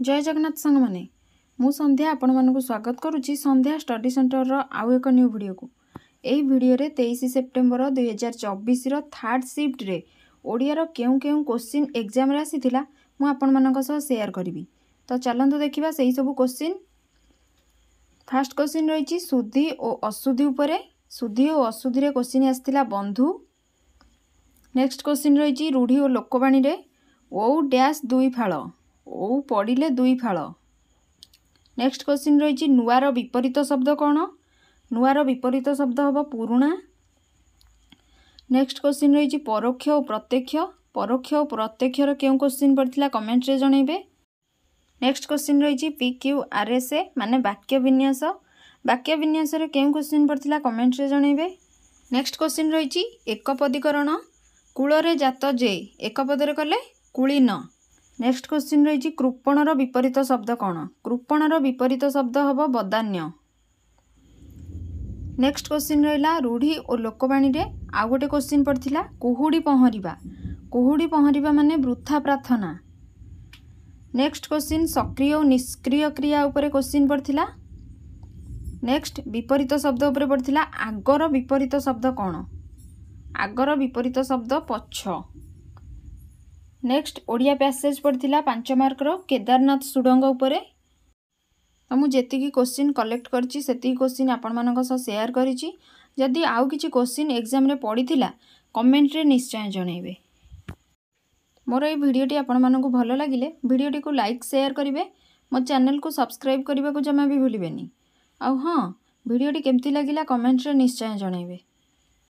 जय जगन्नाथ सांग माने मु संध्या आपण मानक स्वागत करुच्ची संध्या स्टडी सेंटर आउ एक न्यू वीडियो को यही वीडियो रे 23 सेप्टेम्बर 2024 थर्ड शिफ्ट रे ओडिया केउ केउ क्वेश्चन एग्जाम रे आसीथिला मु आपण मानक सह शेयर करिवि। तो चलंतु देखिबा सेही सब क्वेश्चन। फर्स्ट क्वेश्चन रही सुधी और अशुद्धि उपरे। सुधी और अशुद्धि रे क्वेश्चन आसीथिला बंधु। नेक्स्ट क्वेश्चन रही रूढ़ी और लोकवाणी रे ओ डैश दुई फाड़ ओ पड़े दुई फाड़। नेक्स्ट क्वेश्चन रही नुआर विपरीत शब्द कौन। नुआर विपरीत शब्द हम पुरुणा। नेक्स्ट क्वेश्चन रही परोक्ष और प्रत्यक्ष। परोक्ष और प्रत्यक्षर क्यों क्वेश्चन पड़ता कमेंट रे जनइबे। नेक्स्ट क्वेश्चन रही PQRSA माने वाक्य विन्यास। वाक्य विन्यास रे क्यों क्वेश्चन पड़ता कमेंट रे जनइबे। नेक्स्ट क्वेश्चन रही एकपदीकरण। कूलरे जात जे एक पदरे कले कुलीन। नेक्स्ट क्वेश्चन रही कृपणर विपरीत शब्द कौन। कृपणर विपरीत शब्द हम बदान्य। नेक्स्ट क्वेश्चन रहा रूढ़ी और लोकवाणी रे आउ गोटे क्वेश्चन पड़ता कुहुड़ी पहरिबा। कुहुड़ी पहरिबा माने वृथा प्रार्थना। नेक्स्ट क्वेश्चन सक्रिय और निष्क्रिय क्रिया उपरे क्वेश्चन पड़ता। नेक्स्ट विपरीत शब्द उपरे पड़ता आगर विपरीत शब्द कौन। आगर विपरीत शब्द पछ। नेक्स्ट ओडिया पैसेज पड़ता 5 मार्कर केदारनाथ सुडंग उपरे। तो मुझे जी क्वेश्चन कलेक्ट करची सेती क्वेश्चन आपण मानक सह शेयर करिची। जदि आउ किछि क्वेश्चन एग्जाम रे पड़ीथिला कमेंट रे निश्चय जनइबे। मोर ए वीडियोटी आपण मानक भल लागिले वीडियोटी को लाइक शेयर करिवे। मो चैनल को सब्सक्राइब करने को जमा भी भूलिबेनी। आउ हाँ वीडियोटी केमती लागिला कमेंट रे निश्चय जनइबे।